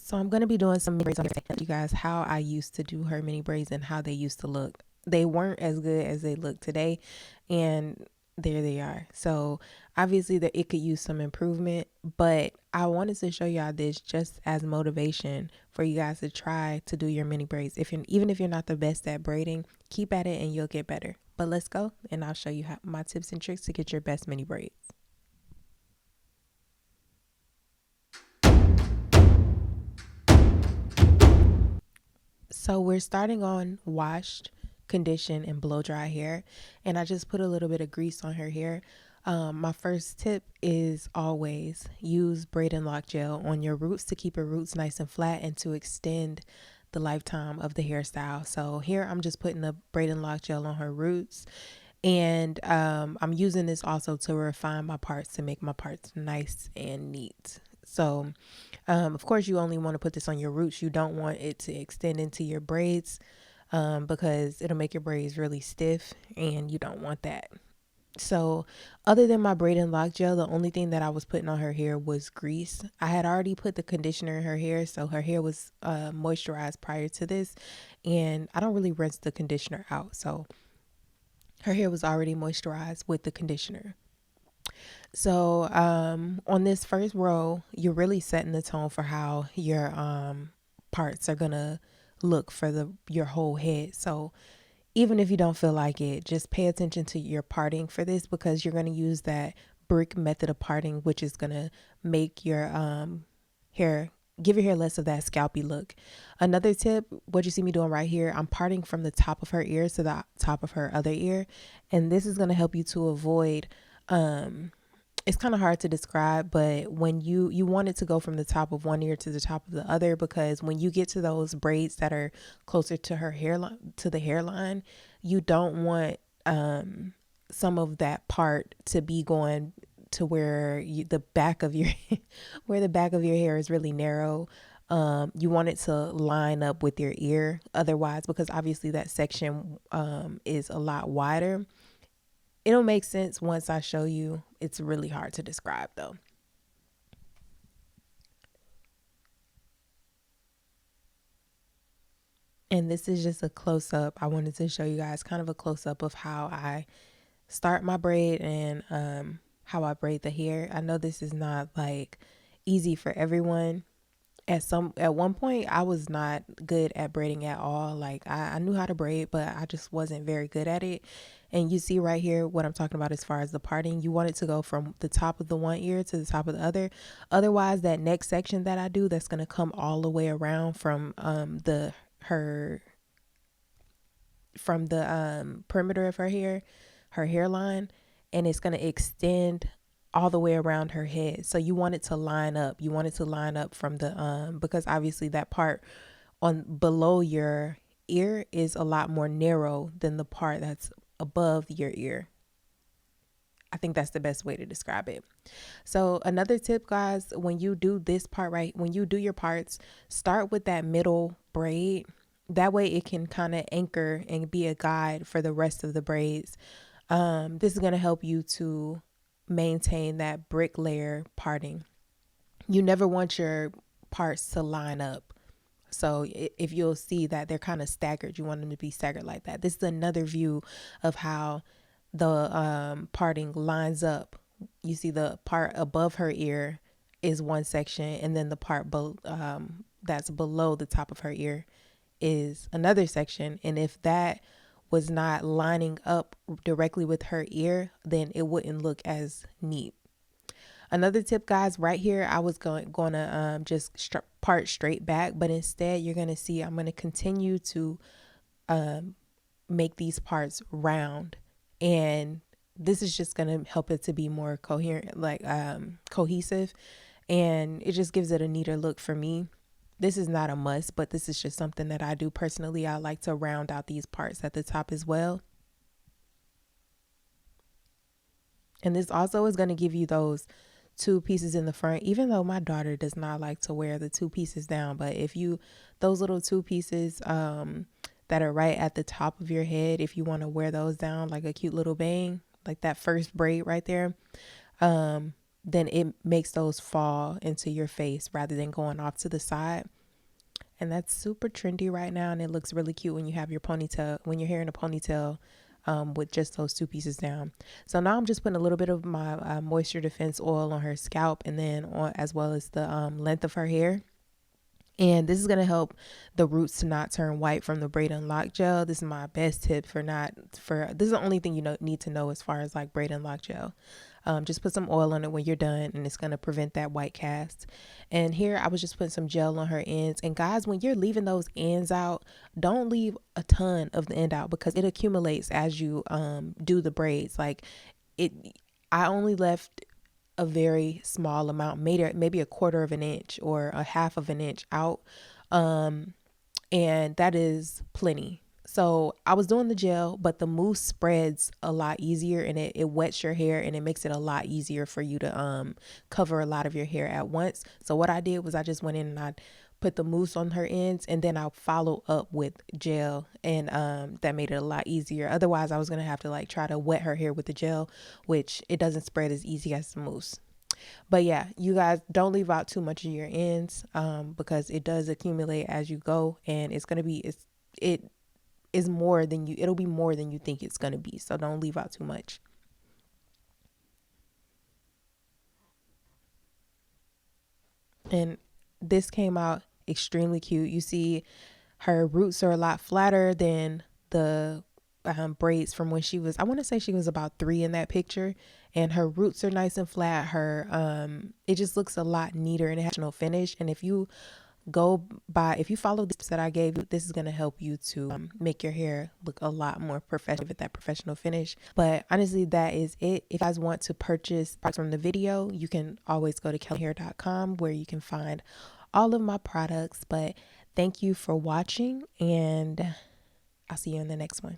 So I'm going to be doing some mini braids on here to you guys how I used to do her mini braids and how they used to look. They weren't as good as they look today, and there they are. So obviously that it could use some improvement, but I wanted to show y'all this just as motivation for you guys to try to do your mini braids. Even if you're not the best at braiding, keep at it and you'll get better. But let's go and I'll show you my tips and tricks to get your best mini braids. So we're starting on washed, conditioned, and blow dry hair. And I just put a little bit of grease on her hair. My first tip is always use braid and lock gel on your roots to keep your roots nice and flat and to extend the lifetime of the hairstyle. So here I'm just putting the braid and lock gel on her roots. And I'm using this also to refine my parts, to make my parts nice and neat. So, of course, you only want to put this on your roots. You don't want it to extend into your braids because it'll make your braids really stiff and you don't want that. So other than my braid and lock gel, the only thing that I was putting on her hair was grease. I had already put the conditioner in her hair, so her hair was moisturized prior to this. And I don't really rinse the conditioner out. So her hair was already moisturized with the conditioner. So on this first row, you're really setting the tone for how your parts are gonna look for your whole head. So even if you don't feel like it, just pay attention to your parting for this because you're gonna use that brick method of parting, which is gonna make your hair give your hair less of that scalpy look. Another tip, what you see me doing right here, I'm parting from the top of her ear to the top of her other ear, and this is gonna help you to avoid it's kind of hard to describe, but when you want it to go from the top of one ear to the top of the other, because when you get to those braids that are closer to her hairline, to the hairline, you don't want some of that part to be going to where the back of your where the back of your hair is really narrow. You want it to line up with your ear otherwise, because obviously that section is a lot wider. It'll make sense once I show you. It's really hard to describe though. And this is just a close up. I wanted to show you guys kind of a close up of how I start my braid and how I braid the hair. I know this is not like easy for everyone. At one point I was not good at braiding at all. Like I knew how to braid, but I just wasn't very good at it. And you see right here what I'm talking about as far as the parting. You want it to go from the top of the one ear to the top of the other. Otherwise, that next section that I do, that's gonna come all the way around from the her from the perimeter of her hair, her hairline, and it's gonna extend all the way around her head. So you want it to line up. You want it to line up from the because obviously that part on below your ear is a lot more narrow than the part that's above your ear. I think that's the best way to describe it. So another tip, guys, when you do this part, right, when you do your parts, start with that middle braid. That way it can kind of anchor and be a guide for the rest of the braids. This is going to help you to maintain that brick layer parting. You never want your parts to line up. So if you'll see that they're kind of staggered, you want them to be staggered like that. This is another view of how the parting lines up. You see the part above her ear is one section, and then the part that's below the top of her ear is another section. And if that was not lining up directly with her ear, then it wouldn't look as neat. Another tip, guys, right here, I was going to just part straight back, but instead you're going to see I'm going to continue to make these parts round, and this is just going to help it to be more coherent, like cohesive, and it just gives it a neater look for me. This is not a must, but this is just something that I do personally. I like to round out these parts at the top as well. And this also is going to give you those two pieces in the front, even though my daughter does not like to wear the two pieces down. But if you, those little two pieces that are right at the top of your head, if you want to wear those down like a cute little bang, like that first braid right there, then it makes those fall into your face rather than going off to the side. and that's super trendy right now, and it looks really cute when you have your ponytail, when your hair in a ponytail, with just those two pieces down. So now I'm just putting a little bit of my moisture defense oil on her scalp, and then on as well as the length of her hair. And this is going to help the roots to not turn white from the braid and lock gel. This is my best tip for this is the only thing you need to know as far as like braid and lock gel. Just put some oil on it when you're done, and it's going to prevent that white cast. And here I was just putting some gel on her ends. And guys, when you're leaving those ends out, don't leave a ton of the end out, because it accumulates as you do the braids. Like it, I only left a very small amount, maybe a quarter of an inch or a half of an inch out. And that is plenty. So I was doing the gel, but the mousse spreads a lot easier, and it wets your hair, and it makes it a lot easier for you to cover a lot of your hair at once. So what I did was I just went in and I put the mousse on her ends, and then I'll follow up with gel, and that made it a lot easier. Otherwise I was gonna have to like try to wet her hair with the gel, which it doesn't spread as easy as the mousse. But yeah, you guys don't leave out too much of your ends, because it does accumulate as you go, and it is more than it'll be more than you think it's gonna be. So don't leave out too much. And this came out extremely cute. You see her roots are a lot flatter than the braids from when she was, I want to say she was about 3 in that picture, and her roots are nice and flat. Her it just looks a lot neater, and it has no finish. And if you follow the tips that I gave you, this is going to help you to make your hair look a lot more professional with that professional finish. But honestly, that is it. If you guys want to purchase products from the video, you can always go to kellyhair.com, where you can find all of my products. But thank you for watching, and I'll see you in the next one.